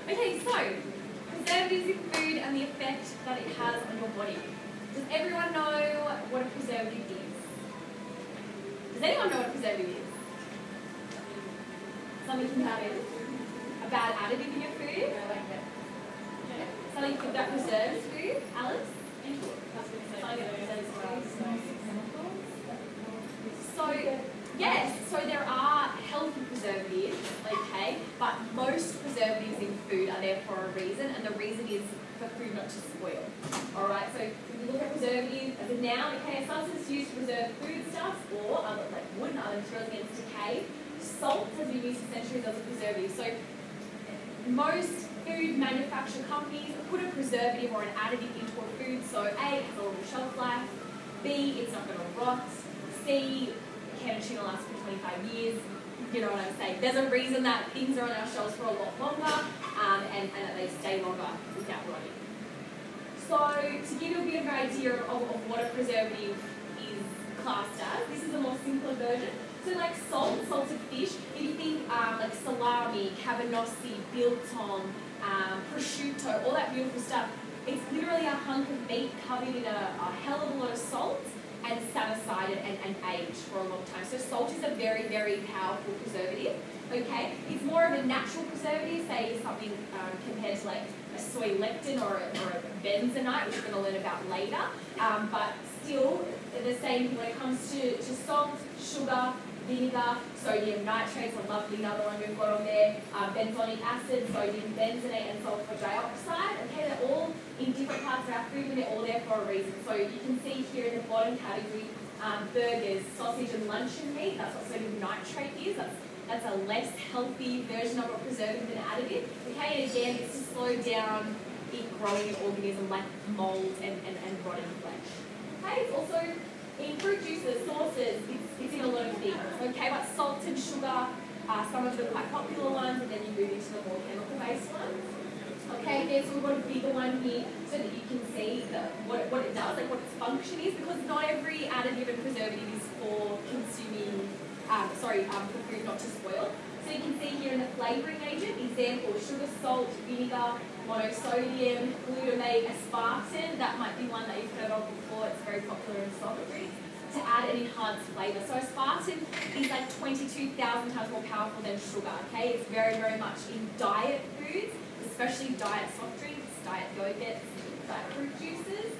Okay, so preservatives in food and the effect that it has on your body. Does everyone know what a preservative is? Does anyone know what a preservative is? Something about it. A bad additive in your food? Something that preserves food? Alice? Something that preserves food. So, yes, so there are healthy preservatives, okay, but most preservatives in food are there for a reason, and the reason is for food not to spoil. Alright, so if you look at preservative as a noun, okay, a substance used to preserve foodstuffs or other, like wood and other materials against decay. Salt has been used for centuries as a preservative. So most food manufacturer companies put a preservative or an additive into a food, so A, it has a longer shelf life, B, it's not going to rot, C, can and tuna last for 25 years. You know what I'm saying? There's a reason that things are on our shelves for a lot longer and that they stay longer without rotting. So to give you a bit of an idea of what a preservative is classed as, this is a more simpler version. So like salt, salted fish, if you think like salami, cabanossi, biltong, prosciutto, all that beautiful stuff, it's literally a hunk of meat covered in a hell of a lot of salt and sat aside and aged for a long time. So salt is a very, very powerful preservative, okay? It's more of a natural preservative, say something compared to like a soy lectin or a benzonite, which we're going to learn about later, but still the same when it comes to salt, sugar, vinegar, sodium nitrates, a lovely another one we've got on there, benzoic acid, sodium benzoate and sulfur dioxide, okay, they're all in different parts of our food and they're all there for a reason. So you can see here in the bottom category, burgers, sausage and luncheon meat, that's what sodium nitrate is, that's a less healthy version of a preservative and additive, okay, and again, it's to slow down the growing organism like mold and rotting flesh. Okay, it's also in fruit juices, sauces, it's in a lot of things, okay, but salt and sugar are some of the quite popular ones, and then you move into the more chemical-based ones. Okay, again, so we've got a bigger one here so that you can see what it does, like what its function is, because not every additive and preservative is for consuming, for food not to spoil. So you can see here in the flavouring agent, example, sugar, salt, vinegar, monosodium, glutamate, aspartame, that might be one that you've heard of before, it's very popular in soft drinks, to add an enhanced flavour. So aspartame is like 22,000 times more powerful than sugar, okay? It's very, very much in diet foods, especially diet soft drinks, diet yogurts, diet fruit juices.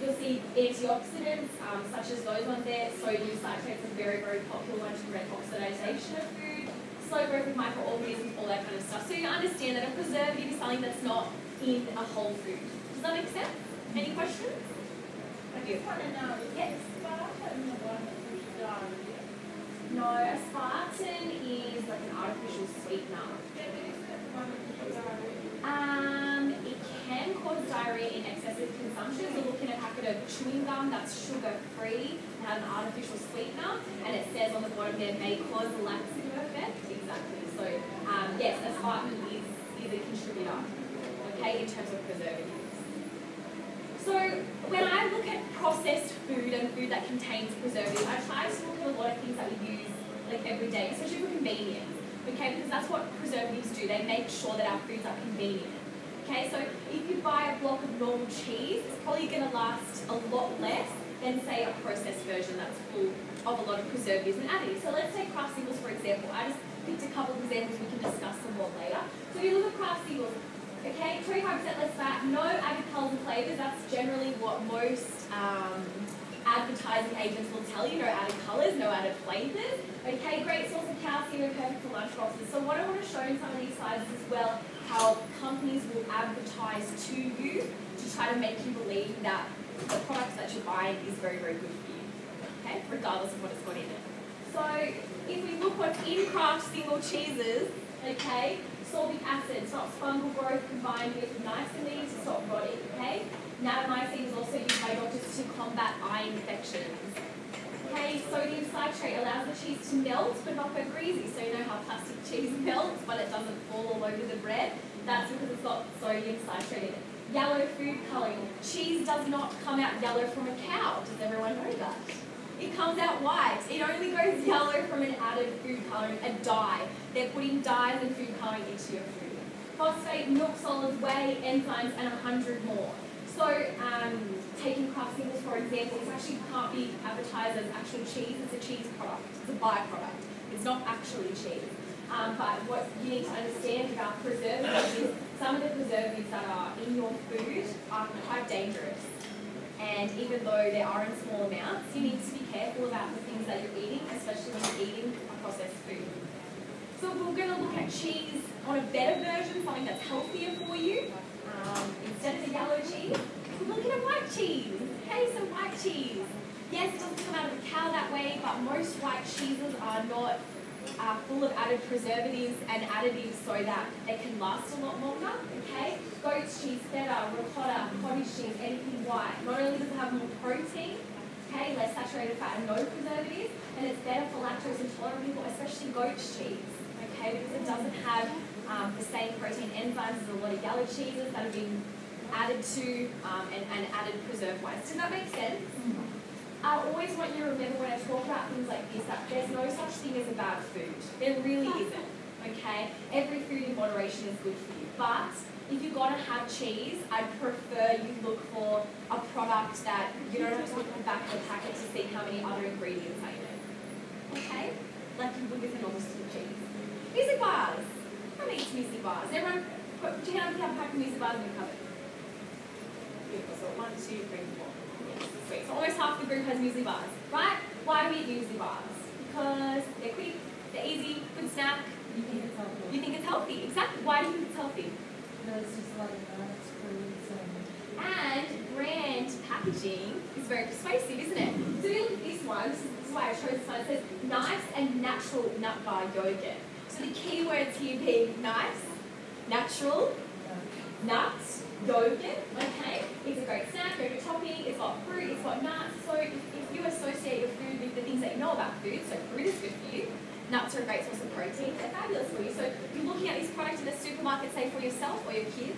You'll see antioxidants, such as those ones there. Sodium citrate is a very, very popular one to prevent oxidization of food, slow growth of microorganisms, all that kind of stuff. So you understand that a preservative is something that's not in a whole food. Does that make sense? Any questions? Have you? Yes. No, aspartame is like an artificial sweetener. It can cause diarrhea in excessive consumption. So looking at a packet of chewing gum that's sugar-free and has an artificial sweetener, and it says on the bottom there may cause a laxative effect. Exactly. So yes, aspartame is a contributor, okay, in terms of preservatives. So when I look at processed food and food that contains preservatives, I try to look at a lot of things that we use like every day, especially for convenience. Okay, because that's what preservatives do. They make sure that our foods are convenient. Okay, so if you buy a block of normal cheese, it's probably going to last a lot less than, say, a processed version that's full of a lot of preservatives and additives. So let's take Kraft singles, for example. I just picked a couple of examples. We can discuss them more later. So if you look at Kraft singles, okay, 25% less fat, no added colours and flavours. That's generally what most advertising agents will tell you, no added colours, no added flavours. Okay, great source of calcium and perfect for lunch boxes. So what I want to show in some of these slides as well, how companies will advertise to you to try to make you believe that the products that you're buying is very, very good for you, okay, regardless of what it's got in it. So if we look what's in Kraft single cheeses, okay, sorbic acid stops fungal growth combined with niacin to stop rotting, okay? Natamycin is also used by doctors to combat eye infections. Okay, sodium citrate allows the cheese to melt but not go greasy. So you know how plastic cheese melts but it doesn't fall all over the bread? That's because it's got sodium citrate in it. Yellow food colouring. Cheese does not come out yellow from a cow. Does everyone know that? It comes out white. It only goes yellow from an added food colouring, a dye. They're putting dyes and food colouring into your food. phosphate, milk solids, whey, enzymes, and 100 more. So, taking craft singles for example, it actually can't be advertised as actual cheese. It's a cheese product. It's a byproduct. It's not actually cheese. But what you need to understand about preservatives is some of the preservatives that are in your food are quite dangerous. And even though they are in small amounts, you need to be careful about the things that you're eating, especially when you're eating a processed food. So if we're going to look at cheese on a better version, something that's healthier for you, instead of the yellow cheese, we're looking at white cheese. Okay, so white cheese. Yes, it doesn't come out of a cow that way, but most white cheeses are not full of added preservatives and additives so that they can last a lot longer. Okay, goat's cheese, feta, ricotta, cottage cheese, anything white. Not only does it have more protein, okay, less saturated fat and no preservatives, and it's better for lactose intolerant people, especially goat's cheese. Okay, because it doesn't have the same protein enzymes as a lot of yellow cheeses that have been added to and added preserve-wise. Does that make sense? I always want you to remember when I talk about things like this that there's no such thing as a bad food. There really isn't. Okay? Every food in moderation is good for you. But if you're going to have cheese, I'd prefer you look for a product that you don't have to look at the back of the packet to see how many other ingredients are in it. Okay? Like you would with a normal stick cheese. Music bars. Who eats music bars? Everyone, put your hand up if you have a pack of music bars in your cupboard. Beautiful. So 1, 2, 3, 4. Sweet. So almost half the group has muesli bars, right? Why do we eat muesli bars? Because they're quick, they're easy, good snack. You think it's healthy? You think it's healthy, exactly. Why do you think it's healthy? No, it's just a lot of nuts, fruits, and brand packaging is very persuasive, isn't it? So if you look at this one, this is why I chose this one, it says nice and natural nut bar yogurt. So the key words here being nice, natural, nuts, yogurt, okay? It's a great snack, yogurt topping, it's got fruit, it's got nuts. So if you associate your food with the things that you know about food, so fruit is good for you, nuts are a great source of protein, they're fabulous for you. So if you're looking at this product in the supermarket, say for yourself or your kids,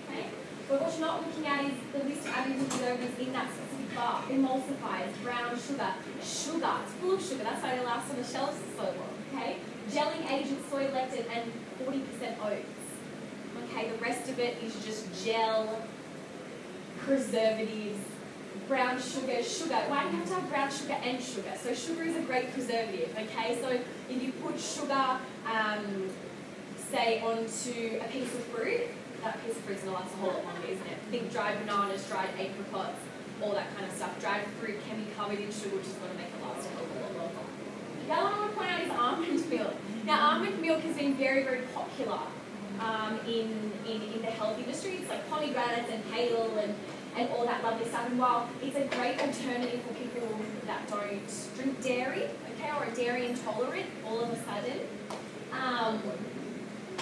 okay? But what you're not looking at is the list of additives and preservatives in that specific bar. Emulsifiers, brown sugar, sugar, it's full of sugar, that's why it lasts on the shelves for so long, okay? Gelling agent, soy lectin, and 40% oats. Okay, the rest of it is just gel, preservatives, brown sugar, sugar. Why do you have to have brown sugar and sugar? So sugar is a great preservative, okay? So if you put sugar, say, onto a piece of fruit, that piece of fruit's going to last a whole lot longer, isn't it? Think dried bananas, dried apricots, all that kind of stuff. Dried fruit can be covered in sugar, which is going to make it last a whole lot longer. The other one I want to point out is almond milk. Now, almond milk has been very, very popular in the health industry. It's like pomegranates and kale and all that lovely stuff. And while it's a great alternative for people that don't drink dairy, okay, or are dairy intolerant, all of a sudden,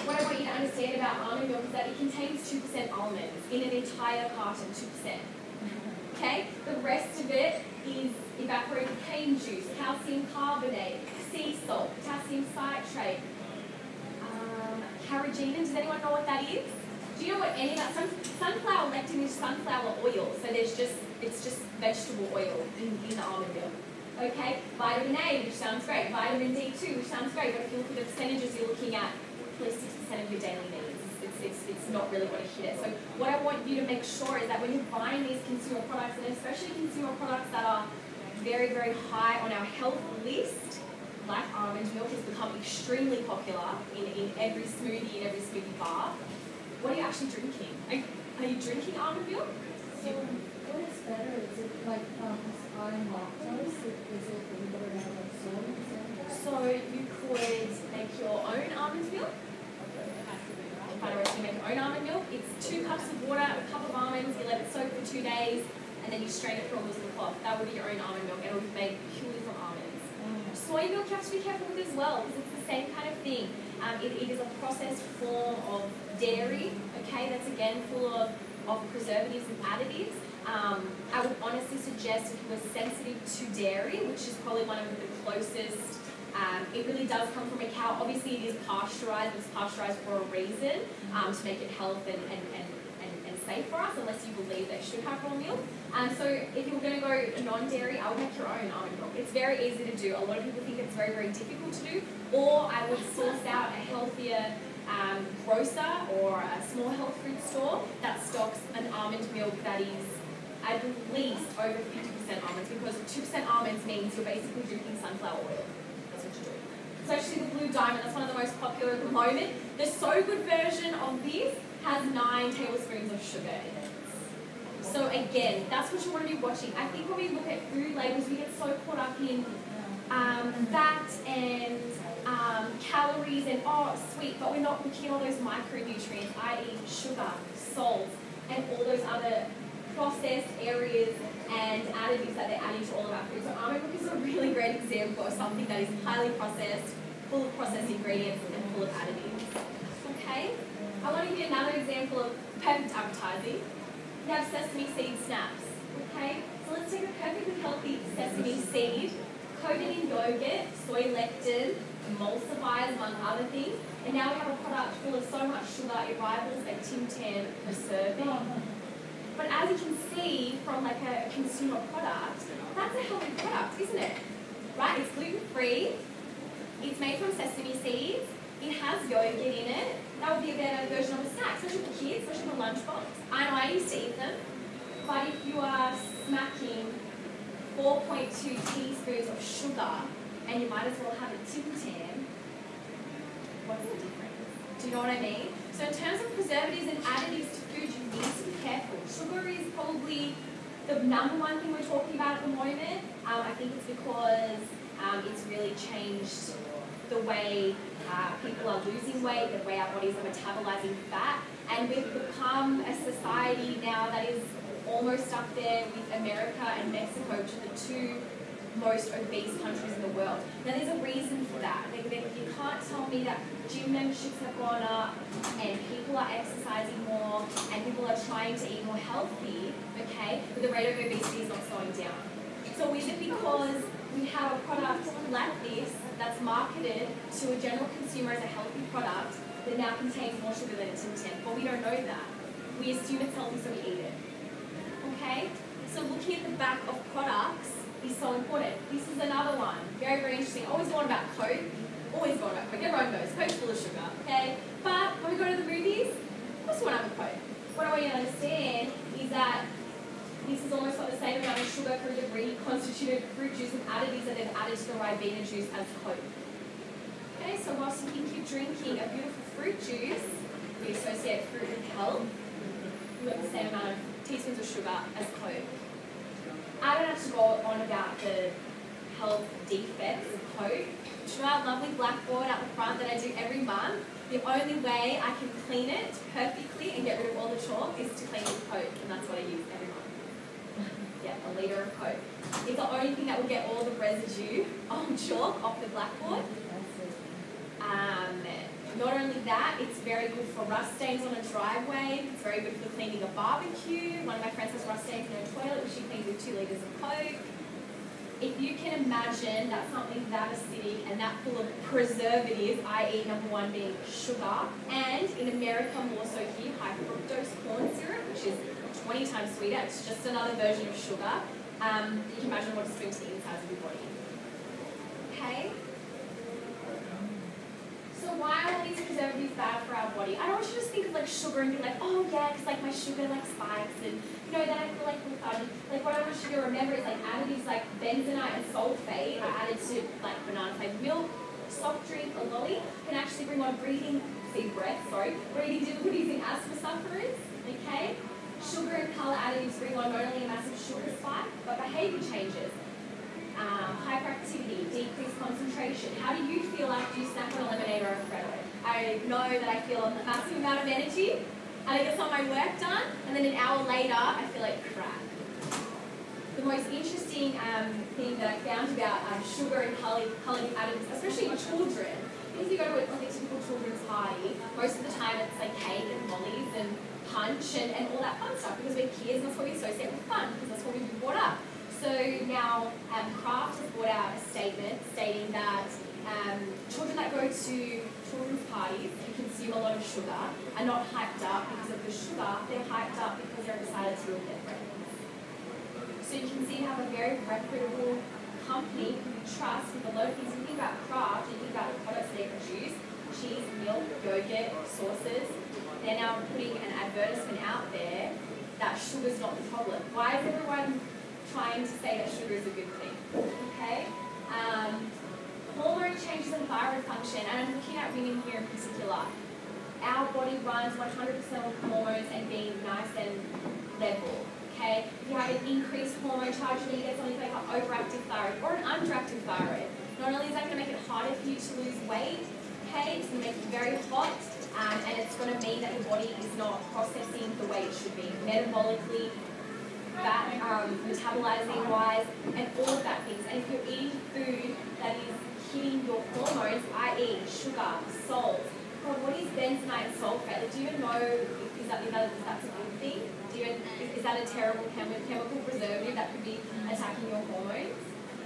what I want you to understand about almond milk is that it contains 2% almonds in an entire carton, 2%. Okay? The rest of it is evaporated cane juice, calcium carbonate, sea salt, potassium citrate, carrageenan. Does anyone know what that is? Do you know what any of that? Sunflower lectin is sunflower oil, so it's just vegetable oil in the almond milk. Okay? Vitamin A, which sounds great. Vitamin D2, which sounds great. But if you look at the percentages, you're looking at least 6% of your daily needs. It's not really going to hit it. So what I want you to make sure is that when you're buying these consumer products, and especially consumer products that are very, very high on our health list, like almond milk has become extremely popular in every smoothie, in every smoothie bar. What are you actually drinking? Are you drinking almond milk? So what is better? Is it like iron lactose? Is it better to have like soy? So you could make your own almond milk. Find a recipe to make your own almond milk. It's 2 cups of water, a cup of almonds, you let it soak for 2 days, and then you strain it through a little cloth. That would be your own almond milk, and it will be made purely from almonds. Soy milk you have to be careful with as well, because it's the same kind of thing. It is a processed form of dairy, okay, that's again full of preservatives and additives. I would honestly suggest if you were sensitive to dairy, which is probably one of the closest, it really does come from a cow. Obviously it is pasteurized, but it's pasteurized for a reason, to make it health and safe for us, unless you believe they should have raw milk. So if you're going to go non-dairy, I would make your own almond milk. It's very easy to do. A lot of people think it's very, very difficult to do. Or I would source out a healthier grocer or a small health food store that stocks an almond milk that is at least over 50% almonds, because 2% almonds means you're basically drinking sunflower oil. That's what you're doing. Especially the Blue Diamond, that's one of the most popular at the moment. The So Good version of this has 9 tablespoons of sugar in it. So again, that's what you want to be watching. I think when we look at food labels, we get so caught up in fat and calories and sweet, but we're not looking at all those micronutrients, i.e. sugar, salt, and all those other processed areas and additives that they're adding to all of our food. So almond milk is a really great example of something that is highly processed, full of processed ingredients, and full of additives. Okay? I want to give you another example of perfect advertising. We have sesame seed snaps. Okay? So let's take a perfectly healthy sesame seed, coated in yogurt, soy lectin, emulsifiers, among other things, and now we have a product full of so much sugar it rivals a Tim Tam per serving. But as you can see from like a consumer product, that's a healthy product, isn't it? Right? It's gluten-free. It's made from sesame seeds. It has yogurt in it. That would be a better version of a snack, especially for kids, especially for lunchbox. I know I used to eat them, but if you are smacking 4.2 teaspoons of sugar, and you might as well have a Tim Tam, what's the difference? Do you know what I mean? So in terms of preservatives and additives to food, you need to be careful. Sugar is probably the number one thing we're talking about at the moment. I think it's because it's really changed the way people are losing weight, the way our bodies are metabolizing fat, and we've become a society now that is almost up there with America and Mexico, which are the 2 most obese countries in the world. Now there's a reason for that. You can't tell me that gym memberships have gone up and people are exercising more and people are trying to eat more healthy, okay, but the rate of obesity is not slowing down. So is it because we have a product like this that's marketed to a general consumer as a healthy product that now contains more sugar than a Tim Tam? Well, we don't know that. We assume it's healthy, so we eat it. Okay? So looking at the back of products is so important. This is another one. Very, very interesting. Always going about Coke. Always going about Coke. Everyone knows Coke's full of sugar. Okay? But when we go to the movies, of course we want to have a Coke. What I want you to understand is that this is almost got the same amount of sugar through the reconstituted fruit juice and additives that they've added to the Ribena juice as Coke. Okay, so whilst you think you're drinking a beautiful fruit juice, we associate fruit with health, you have the same amount of teaspoons of sugar as Coke. I don't have to go on about the health defects of Coke. To our lovely blackboard out the front that I do every month, the only way I can clean it perfectly and get rid of all the chalk is to clean it with Coke, and that's what I use every month. Yeah, a litre of Coke. It's the only thing that will get all the residue of chalk off the blackboard. Not only that, it's very good for rust stains on a driveway. It's very good for cleaning a barbecue. One of my friends has rust stains in her toilet, which she cleans with 2 litres of Coke. If you can imagine that something that acidic and that full of preservatives, i.e. number 1 being sugar, and in America more so here, high fructose corn syrup, which is 20 times sweeter, it's just another version of sugar, you can imagine what it's doing to the insides of your body. Okay? So why are all these preservatives bad for our body? I don't want you to just think of like sugar and be like, oh yeah, because like my sugar like spikes and you know then I feel like lethargic. Like what I want you to remember is like additives like bentonite and sulfate are added to like banana flavored milk, soft drink, or lolly can actually bring on breathing difficulties in asthma sufferers. Okay? Sugar and colour additives bring on not only a massive sugar spike, but behaviour changes. Hyperactivity, decreased concentration. How do you feel after you snack on a lemonade or a Freddo? I know that I feel a massive amount of energy, and I get some of my work done, and then an hour later, I feel like crap. The most interesting thing that I found about sugar and colouring additives, especially in children, is you go to a typical children's party, most of the time it's like cake and lollies and punch and all that fun stuff, because we're kids and that's what we associate with fun, because that's what we've been brought up. So now Kraft has brought out a statement stating that children that go to children's parties and consume a lot of sugar are not hyped up because of the sugar, they're hyped up because they're excited to be with their friends. So you can see you have a very reputable company who you trust with a lot of things. You think about Kraft, you think about the products they produce, cheese, milk, yogurt, sauces, they're now putting an advertisement out there that sugar's not the problem. Why is everyone trying to say that sugar is a good thing? Okay? Hormone changes in thyroid function, and I'm looking at women here in particular. Our body runs 100% on hormones and being nice and level. Okay? If you have an increased hormone charge, you get something like an overactive thyroid or an underactive thyroid. Not only is that going to make it harder for you to lose weight, okay, it's going to make you very hot, and it's going to mean that your body is not processing the way it should be, metabolically, fat, metabolizing wise, and all of that things. And if you're eating food that is hitting your hormones, i.e. sugar, salt, well, what is bentonite and sulfate? Like, do you even know if that's a good thing? Is that a terrible chemical preservative that could be attacking your hormones?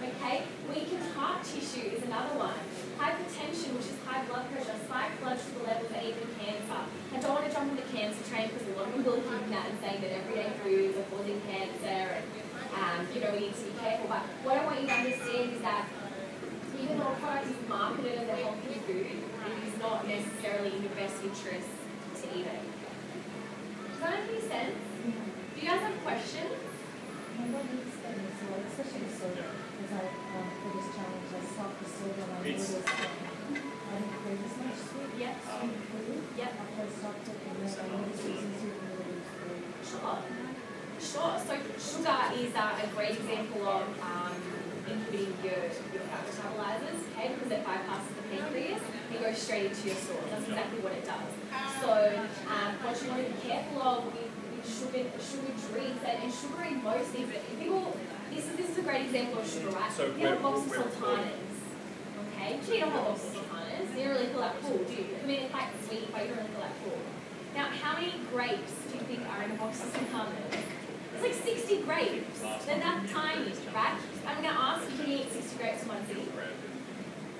Okay, weakened heart tissue is another one. Hypertension, which is high blood pressure, spiked blood sugar levels, and even cancer. I don't want to jump on the cancer train because a lot of people are looking at that and saying that everyday foods are causing cancer and we need to be careful. But what I want you to understand is that even though a product is marketed as a healthy food, it is not necessarily in your best interest to eat it. Does that make any sense? Do you guys have questions? Especially soda, because for this challenge, I stopped the soda and I noticed I didn't crave as much sweet food. Yep. After I stopped it, and then I noticed it was easier for me to lose weight. Sure. So sugar is a great example of inhibiting your fat metabolizers, okay, because it bypasses the pancreas, it goes straight into your stores. That's exactly what it does. So what you want to be careful of with sugar drinks and sugar in most things, people, this is a great example of sugar, right? So you have a box of sultanas, okay? You eat a whole box of sultanas, you don't really feel that full, do you? I mean, it's quite sweet, but you don't really feel that full. Now, how many grapes do you think are in a box of sultanas? It's like 60 grapes. They're that tiny, right? I'm going to ask you, can you eat 60 grapes in one sitting?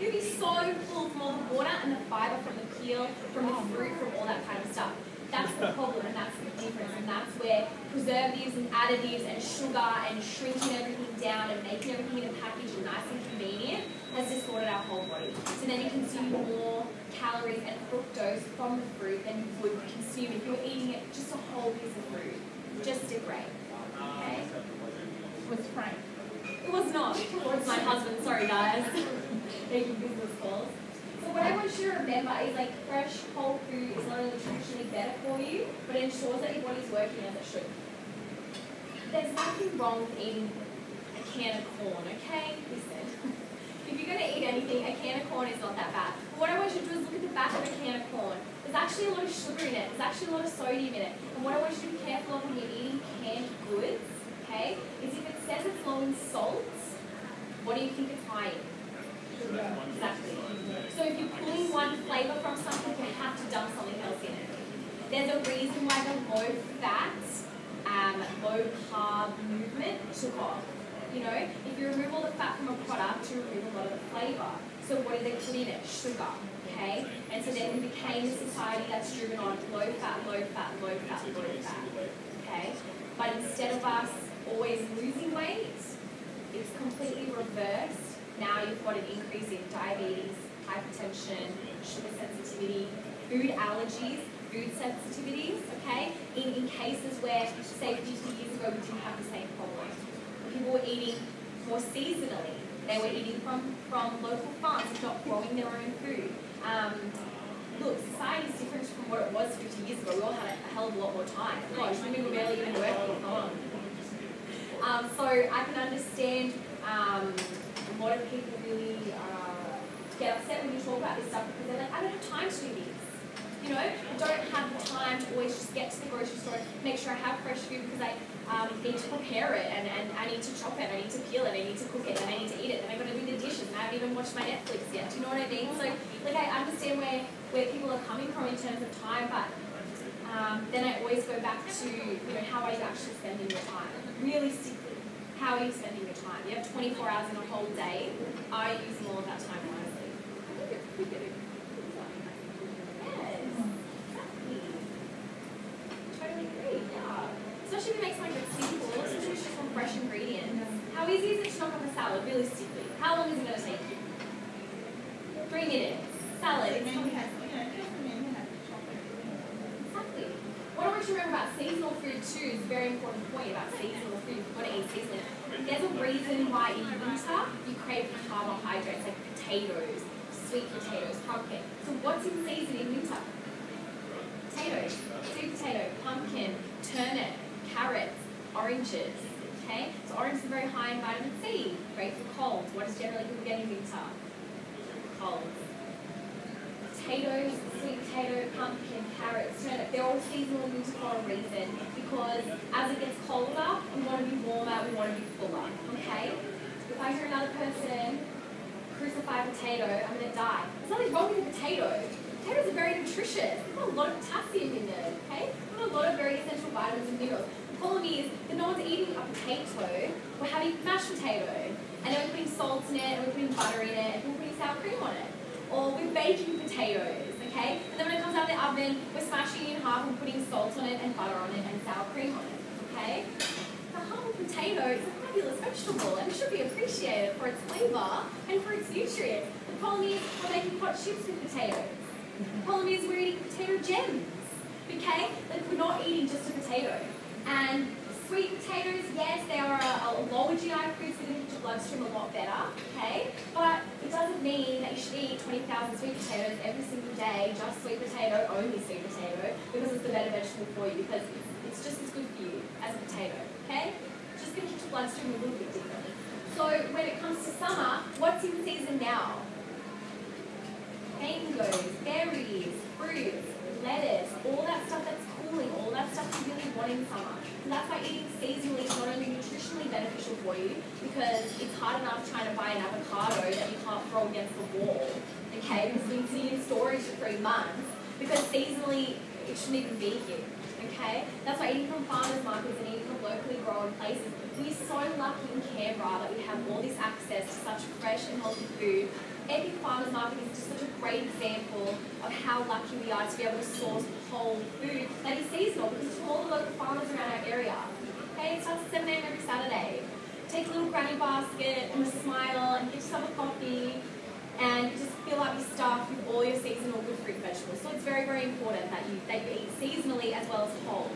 You'll be so full from all the water and the fiber from the peel, from the fruit, from all that kind of stuff. That's the problem, and that's the difference, and that's where preservatives and additives and sugar and shrinking everything down and making everything in a package nice and convenient has distorted our whole body. So then you consume more calories and fructose from the fruit than you would consume if you were eating it just a whole piece of fruit, just a grape. Okay? With Frank. It was not. It was my husband. Sorry, guys. Making business calls. So what I want you to remember is like fresh, whole food is not only nutritionally better for you, but it ensures that your body's working as it should. There's nothing wrong with eating a can of corn, okay? Listen. If you're going to eat anything, a can of corn is not that bad. But what I want you to do is look at the back of a can of corn. There's actually a lot of sugar in it. There's actually a lot of sodium in it. And what I want you to be careful of when you're eating canned goods, okay, is if it says it's low in salts, what do you think it's high in? Exactly. So if you're pulling one flavour from something, you have to dump something else in it. There's a reason why the low-fat, low-carb movement took off. You know, if you remove all the fat from a product, you remove a lot of the flavour. So what did they put in it? Sugar. Okay? And so then we became a society that's driven on low-fat, low-fat, low-fat, low-fat. Okay? But instead of us always losing weight, it's completely reversed. Now you've got an increase in diabetes, hypertension, sugar sensitivity, food allergies, food sensitivities, okay? In cases where, say, 50 years ago, we didn't have the same problem. People were eating more seasonally. They were eating from local farms, if not growing their own food. Look, society is different from what it was 50 years ago. We all had a hell of a lot more time. Gosh, women were barely even working. So I can understand a lot of people really get upset when you talk about this stuff because they're like, I don't have time to do this. You know, I don't have the time to always just get to the grocery store and make sure I have fresh food because I need to prepare it and I need to chop it, I need to peel it, I need to cook it, and I need to eat it, and I've got to do the dishes, and I haven't even watched my Netflix yet. Do you know what I mean? So, like, I understand where people are coming from in terms of time, but then I always go back to, you know, how are you actually spending your time? Realistically, how are you spending your time? You have 24 hours in a whole day. Are you using all of that time wisely? Especially if it makes something that's simple, especially just from fresh ingredients. How easy is it to knock up a salad, realistically? How long is it going to take you? 3 minutes. Salad, it's coming about seasonal food too. It's a very important point about seasonal food. You've got to eat seasonally. There's a reason why in winter you crave carbohydrates like potatoes, sweet potatoes, pumpkin. So what's in season in winter? Potatoes, sweet potato, pumpkin, turnip, carrots, oranges. Okay? So oranges are very high in vitamin C, great for colds. What does generally people get in winter? Colds. Potatoes, sweet potato, pumpkin, carrots, turnip, they're all seasonal in winter for a reason, because as it gets colder, we want to be warmer, we want to be fuller, okay? If I hear another person crucify a potato, I'm going to die. There's nothing wrong with a potato. Potatoes are very nutritious. They've got a lot of potassium in them, okay? They've got a lot of very essential vitamins and minerals. The problem is that no one's eating a potato, we're having mashed potato, and then we're putting salt in it, and we're putting butter in it, and we're putting sour cream on it. Or we're baking potatoes, okay? And then when it comes out of the oven, we're smashing it in half and putting salt on it and butter on it and sour cream on it, okay? The humble potato is a fabulous vegetable and it should be appreciated for its flavour and for its nutrients. The problem is we're making pot chips with potatoes. The problem is we're eating potato gems, okay? Like we're not eating just a potato. And sweet potatoes, yes, they are a lower GI food, so they make your bloodstream a lot better, okay? But it doesn't mean that you should eat 20,000 sweet potatoes every single day, just sweet potato, only sweet potato, because it's the better vegetable for you, because it's just as good for you as a potato, okay? It's just going to hit your bloodstream a little bit differently. So when it comes to summer, what's in season now? Mangoes, berries, fruits, lettuce, all that stuff that's cooling, all that stuff you really want in summer. And that's why eating seasonally is not only nutritionally beneficial for you, because it's hard enough trying to buy an avocado that you can't throw against the wall, okay, because it's been sitting in storage for 3 months, because seasonally it shouldn't even be here, okay? That's why eating from farmers markets and eating from locally grown places, we're so lucky in Canberra that we have all this access to such fresh and healthy food. Epic Farmers Market is just such a great example of how lucky we are to be able to source whole food that is seasonal, because it's from all the local farmers around our area. Okay, it starts at 7 a.m. every Saturday. Take a little granny basket and a smile and get yourself a coffee and just fill up your stuff with all your seasonal good fruit and vegetables. So it's very, very important that you eat seasonally as well as whole.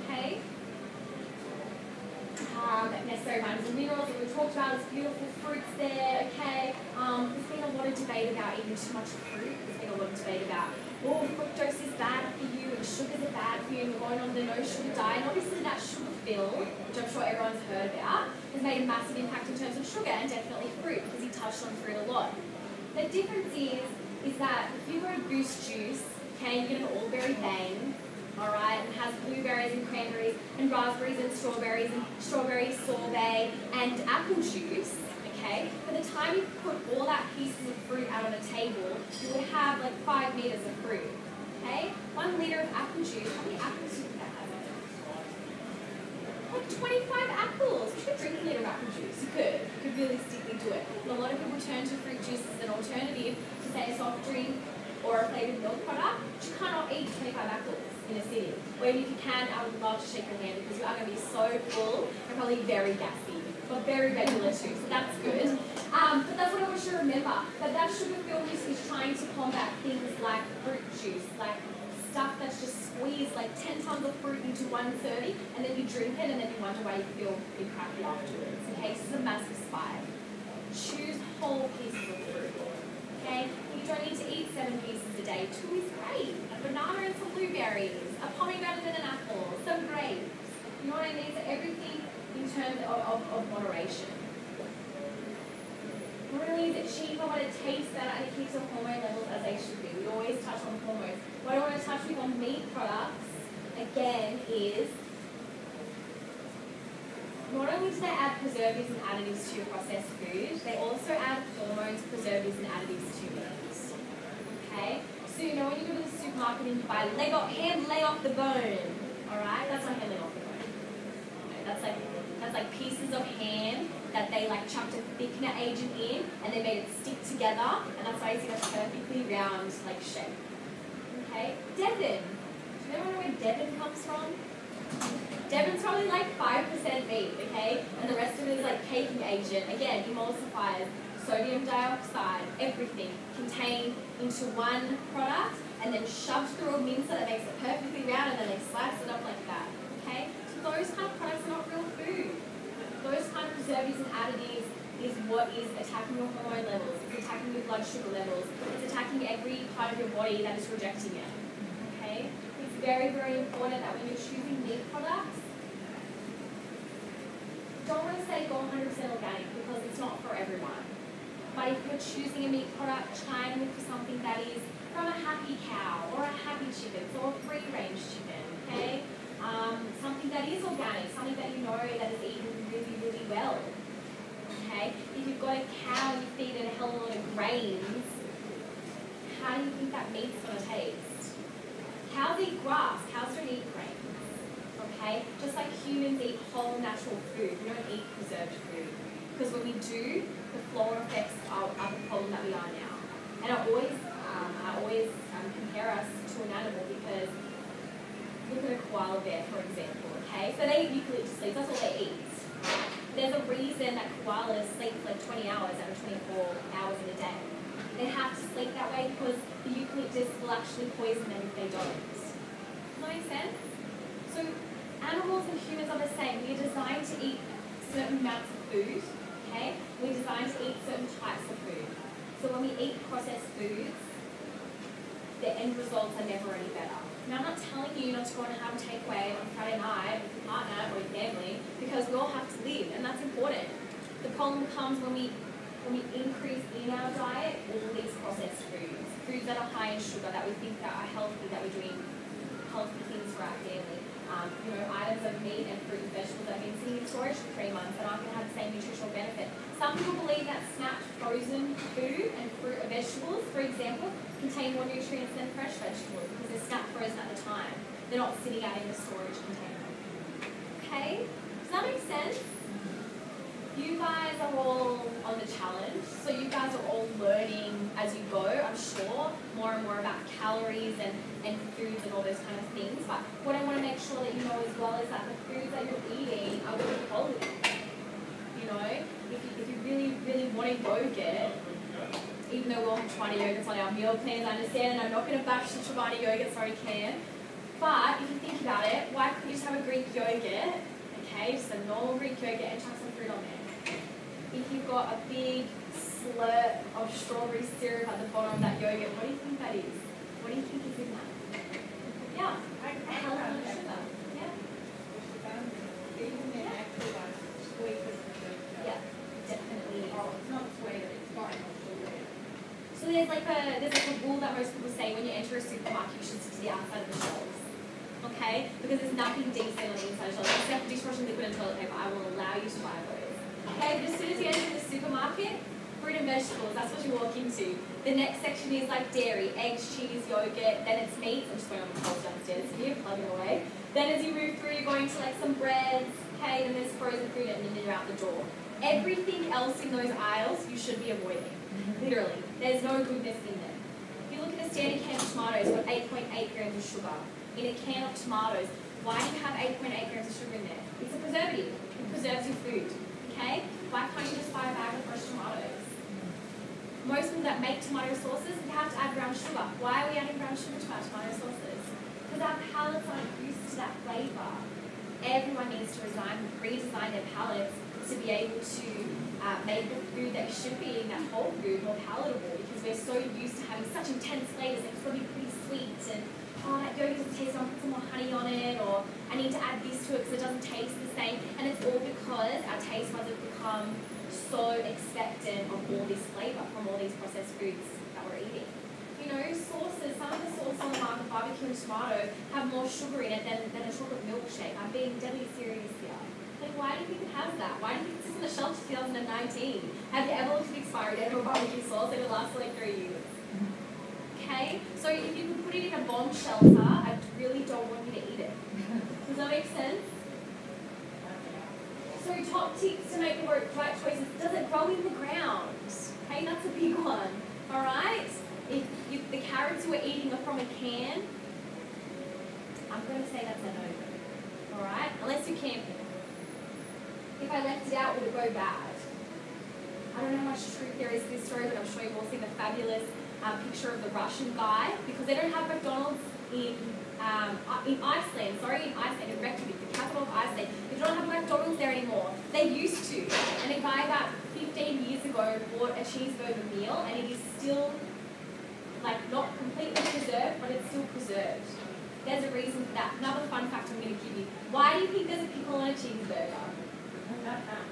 Okay? Necessary vitamins and minerals that we talked about, there's beautiful fruits there, okay? There's been a lot of debate about eating too much fruit. There's been a lot of debate about, oh, fructose is bad for you and sugars are bad for you and we're going on the no sugar diet. And obviously that sugar fill, which I'm sure everyone's heard about, has made a massive impact in terms of sugar and definitely fruit, because he touched on fruit a lot. The difference is that if you go to Goose Juice, okay, you get an all-berry bang, alright, and has blueberries and cranberries and raspberries and strawberry sorbet and apple juice, okay? By the time you put all that pieces of fruit out on a table, you will have like 5 meters of fruit, okay? 1 liter of apple juice, how many apples do you think that has in it? Like 25 apples. You could drink a liter of apple juice. You could realistically do it. But a lot of people turn to fruit juice as an alternative to say a soft drink or a flavoured milk product. But you cannot eat 25 apples in a sitting. Or even if you can, I would love to shake your hand, because you are going to be so full and probably very gassy, but very regular too, so that's good. But that's what I want you to remember, that sugar fill is trying to combat things like fruit juice, like stuff that's just squeezed like 10 tons of fruit into one serving, and then you drink it and then you wonder why you feel big crappy afterwards. Okay, this is a massive spike. Choose whole pieces of fruit. Okay, you don't need to eat 7 pieces a day. 2 is great. A banana and some blueberries, a pomegranate and an apple, some grapes. You know what I mean? So everything in terms of moderation. Not only is it cheaper, but it tastes better and it keeps your hormone levels as they should be. We always touch on hormones. What I want to touch with on meat products, again, is not only do they add preservatives and additives to your processed food, they also add hormones, preservatives and additives to meat. Okay? So you know when you go to the supermarket and you buy hand lay off the bone, alright? That's not hand lay off the bone. No, that's like pieces of ham that they like chucked a thickener agent in and they made it stick together, and that's why you see that perfectly round like shape. Okay? Devon. Do you know where Devon comes from? Devon's probably like 5% meat, okay? And the rest of it is like caking agent. Again, emulsifiers, sodium dioxide, everything contained into one product and then shoved through a mincer that makes it perfectly around and then they slice it up like that. Okay? So those kind of products are not real food. Those kind of preservatives and additives is what is attacking your hormone levels, it's attacking your blood sugar levels, it's attacking every part of your body that is rejecting it. Okay? It's very, very important that when you're choosing meat products, don't want to say go 100% organic because it's not for everyone. But if you're choosing a meat product, try and look for something that is from a happy cow or a happy chicken, so a free-range chicken, okay? Something that is organic, something that you know that is eaten really, really well. Okay? If you've got a cow and you feed it a hell of a lot of grains, how do you think that meat's going to taste? Cows eat grass, cows don't eat grains. Okay? Just like humans eat whole natural food, we don't eat preserved food. Because when we do, the flow effects are the problem that we are now. And I always compare us to an animal because look at a koala bear, for example, okay? So they eat eucalyptus leaves, that's all they eat. There's a reason that koalas sleep for like 20 hours out of 24 hours in a day. They have to sleep that way because the eucalyptus will actually poison them if they don't. Does that make sense? So animals and humans are the same. We are designed to eat certain amounts of food, okay? We're designed to eat certain types of food. So when we eat processed foods, the end results are never any better. Now, I'm not telling you not to go and have a takeaway on Friday night with your partner or your family because we all have to live, and that's important. The problem comes when we increase in our diet all these processed foods, foods that are high in sugar, that we think that are healthy, that we're doing healthy things for our family. Items of meat and fruit and vegetables that have been sitting in storage for 3 months that aren't going to have the same nutritional benefit. Some people believe that snapped frozen food and fruit or vegetables, for example, contain more nutrients than fresh vegetables because they're snapped frozen at the time. They're not sitting out in the storage container. Okay? Does that make sense? You guys are all on the challenge, so you guys are all learning as you go, I'm sure, more and more about calories and foods and all those kind of things. But what I want to make sure that you know as well is that the foods that you're eating are good quality. If you really, really want to yogurt, even though we all have Chobani yogurts on our meal plans, I understand, and I'm not going to bash the Chobani yogurt, sorry Cam. But if you think about it, why couldn't you just have a Greek yogurt, okay, just a normal Greek yogurt and chuck some fruit on there? If you've got a big slurp of strawberry syrup at the bottom of that yogurt, what do you think that is? What do you think is in that? Yeah, a hell of a lot of sugar. Yeah. Yeah, definitely. Oh, it's not sweet, it's fine. So there's like a rule that most people say when you enter a supermarket, you should sit to the outside of the shelves. Okay? Because there's nothing decent on the inside of the shelves. Except for dishwashing liquid and toilet paper, I will allow you to buy those. Okay, but as soon as you enter the supermarket, fruit and vegetables, that's what you walk into. The next section is like dairy, eggs, cheese, yogurt, then it's meat. I'm just going on the coals downstairs here, plugging away. Then as you move through, you're going to like some breads, okay, then there's frozen food, and then you're out the door. Everything else in those aisles you should be avoiding. Literally. There's no goodness in them. If you look at a standard can of tomatoes, you've got 8.8 grams of sugar. In a can of tomatoes, why do you have 8.8 grams of sugar in there? It's a preservative. It preserves your food. Okay? Why can't you just buy a bag of fresh tomatoes? Most people that make tomato sauces, you have to add brown sugar. Why are we adding brown sugar to our tomato sauces? Because our palates aren't used to that flavour. Everyone needs to redesign their palates to be able to make the food that you should be eating, that whole food, more palatable because we're so used to having such intense flavours that it's going to be pretty sweet and that yogurt doesn't taste, I'll put some more honey on it, or I need to add this to it because it doesn't taste the same. And it's all because our taste buds have become so expectant of all this flavour from all these processed foods that we're eating. Sauces, some of the sauces on the market, barbecue and tomato, have more sugar in it than a chocolate milkshake. I'm being deadly serious here. Like, why do you think it has that? Why do you think it's on the shelf since 2019? Have you ever looked at the expiry date of a barbecue sauce? It would last for like 3 years. Okay? So if you can put it in a bomb shelter, I really don't want you to eat it. Does that make sense? So top tips to make the right choices. Does it grow in the ground? Okay, that's a big one. Alright? If the carrots you were eating are from a can, I'm going to say that's a no-go. Alright? Unless you're camping. If I left it out, would it go bad? I don't know how much truth there is to this story, but I'm sure you've all seen the fabulous picture of the Russian guy, because they don't have McDonald's in in Iceland, in Reykjavik, the capital of Iceland, they don't have a McDonald's there anymore. They used to. And a guy about 15 years ago bought a cheeseburger meal, and it is still, like, not completely preserved, but it's still preserved. There's a reason for that. Another fun fact I'm going to give you. Why do you think there's a pickle on a cheeseburger?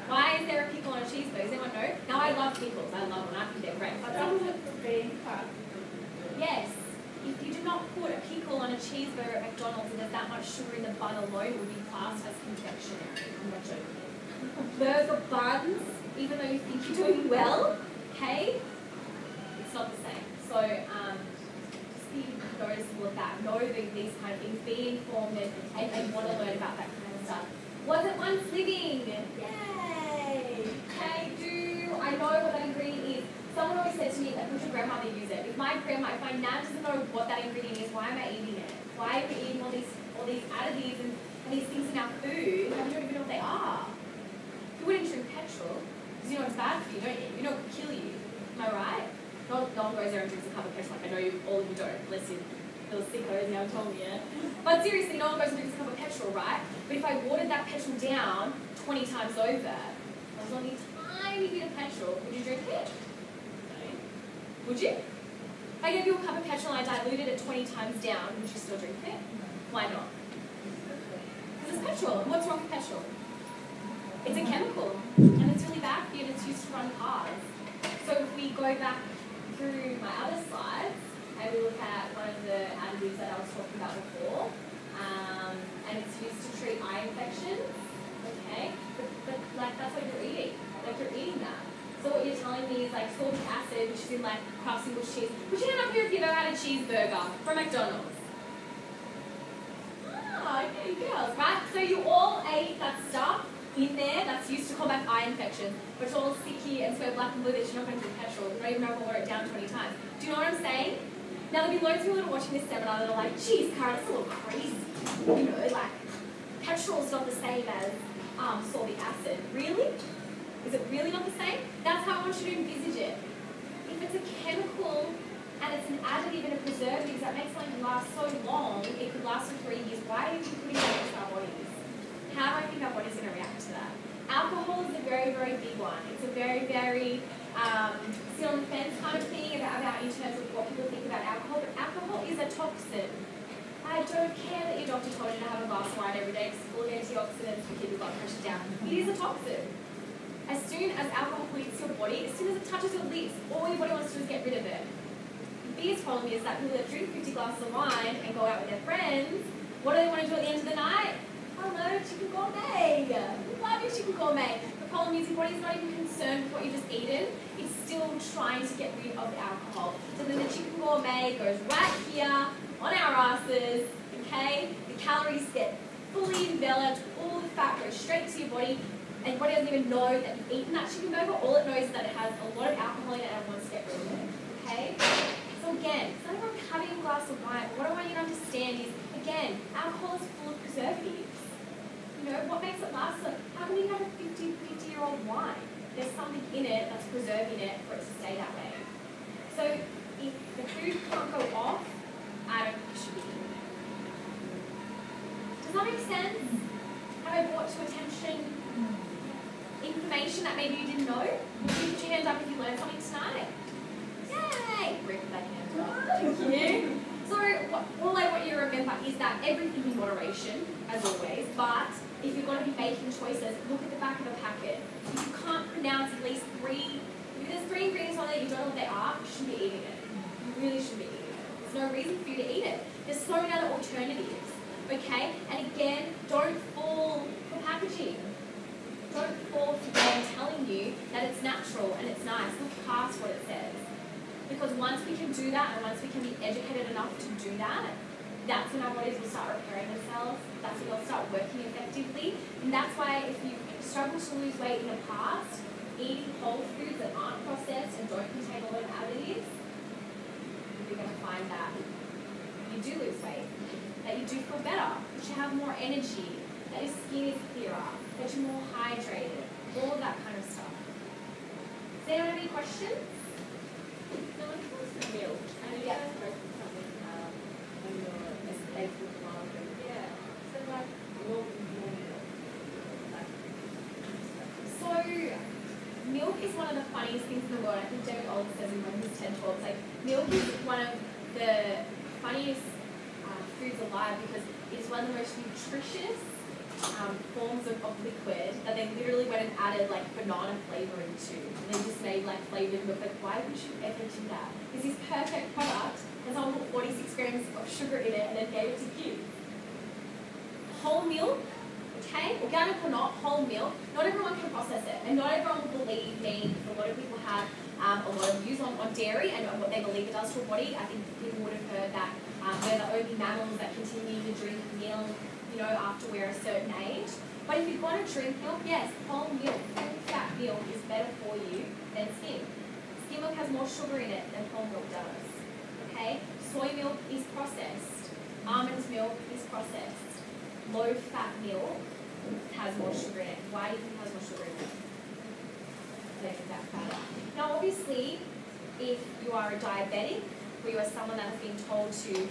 Why is there a pickle on a cheeseburger? Does anyone know? Now, I love pickles. I love them. I think they're great. But yes. If you do not put a pickle on a cheeseburger at McDonald's and there's that much sugar in the bun alone, it would be classed as confectionery. I'm not joking. Burger buns, even though you think you're doing well, okay, it's not the same. So just be noticeable of that. Know these kind of things. Be informed and want to learn about that kind of stuff. Was it once living? Yay! Okay, I know what that ingredient is. Someone always said to me, like, would your grandmother use it? If my nan doesn't know what that ingredient is, why am I eating it? Why are we eating all these additives and these things in our food and we don't even know what they are? You wouldn't drink petrol because you know it's bad for you, don't you? You know it could kill you. Am I right? No one goes there and drinks a cup of petrol. Like, I know all of you don't. Bless you. Little sickos now told me, yeah? But seriously, no one goes and drinks a cup of petrol, right? But if I watered that petrol down 20 times over, I was only a tiny bit of petrol, would you drink it? Would you? If I gave you a cup of petrol and I diluted it 20 times down, would you still drink it? Why not? Because it's petrol. And what's wrong with petrol? It's a chemical. And it's really bad for you and it's used to run cars. So if we go back through my other slides and we look at one of the additives that I was talking about before, and it's used to treat eye infections, okay? But like, that's what you're eating. Like, you're eating that. So what you're telling me is like sorbic acid, which is in like Kraft single cheese, which you end up here if you've ever had a cheeseburger from McDonald's. Ah, okay, girls, right? So you all ate that stuff in there that's used to combat eye infections, but it's all sticky and so black and blue that you're not going to drink petrol. You don't even know if I'll water it down 20 times. Do you know what I'm saying? Now there'll be loads of people that are watching this seminar that are like, geez, Cara, that's a little crazy. You know, like petrol's not the same as sorbic acid. Really? Is it really not the same? That's how I want you to envisage it. If it's a chemical and it's an additive and a preservative that makes something last so long, it could last for 3 years, why are you putting that into our bodies? How do I think our body's going to react to that? Alcohol is a very, very big one. It's a very, very sit on the fence kind of thing about in terms of what people think about alcohol, but alcohol is a toxin. I don't care that your doctor told you to have a glass of wine every day because it's full of antioxidants to keep your blood pressure down. It is a toxin. As soon as alcohol hits your body, as soon as it touches your lips, all your body wants to do is get rid of it. The biggest problem is that people that drink 50 glasses of wine and go out with their friends, what do they want to do at the end of the night? Hello, chicken gourmet. Love your chicken gourmet. The problem is your body's not even concerned with what you just eaten. It's still trying to get rid of the alcohol. So then the chicken gourmet goes right here on our asses, okay? The calories get fully enveloped, all the fat goes straight to your body, and your body doesn't even know that you've eaten that chicken burger. All it knows is that it has a lot of alcohol in it and it wants to get rid of it, okay? So again, it's not about having a glass of wine. What I want you to understand is, again, alcohol is full of preservatives. You know, what makes it last? Like, how can you have a 50-year-old wine? There's something in it that's preserving it for it to stay that way. So if the food can't go off, I don't think it should be eaten. Does that make sense? Have I brought to attention information that maybe you didn't know? Put your hand up if you learned something tonight. Yay! Rip that hand up. Thank you. So all I want you to remember is that everything in moderation, as always, but if you're going to be making choices, look at the back of the packet. If you can't pronounce at least three, if there's 3 ingredients on there you don't know what they are, you shouldn't be eating it. You really shouldn't be eating it. There's no reason for you to eat it. There's so many other alternatives, okay? And again, don't fall for packaging. Don't fall for them telling you that it's natural and it's nice. Look past what it says. Because once we can do that and once we can be educated enough to do that, that's when our bodies will start repairing themselves. That's when they'll start working effectively. And that's why if you struggle to lose weight in the past, eating whole foods that aren't processed and don't contain a lot of additives, you're going to find that you do lose weight, that you do feel better, that you have more energy, that your skin is clearer, that you're more hydrated, all of that kind of stuff. Does anyone have any questions? No, it was the milk. I know you guys spoke something when you were Facebook Live funniest things in the world. I think David Olds says in one of his TED Talks, like, milk is one of the funniest foods alive because it is one of the most nutritious forms of liquid that they literally went and added like banana flavouring to. And they just made like flavoured milk. Like, why would you ever do that? It's this perfect product and someone put 46 grams of sugar in it and then gave it to kids. Whole milk, okay, organic or not, whole milk, not everyone can process it. And not everyone will believe me. A lot of people have a lot of views on dairy and what they believe it does to a body. I think people would have heard that we're the only mammals that continue to drink milk, you know, after we're a certain age. But if you want to drink milk, yes, whole milk, full fat milk is better for you than skim. Skim milk has more sugar in it than whole milk does. Okay? Soy milk is processed. Almond milk is processed. Low-fat milk has more sugar in it. Why do you think it has more sugar in it? Making that fatter. Now, obviously, if you are a diabetic or you are someone that has been told to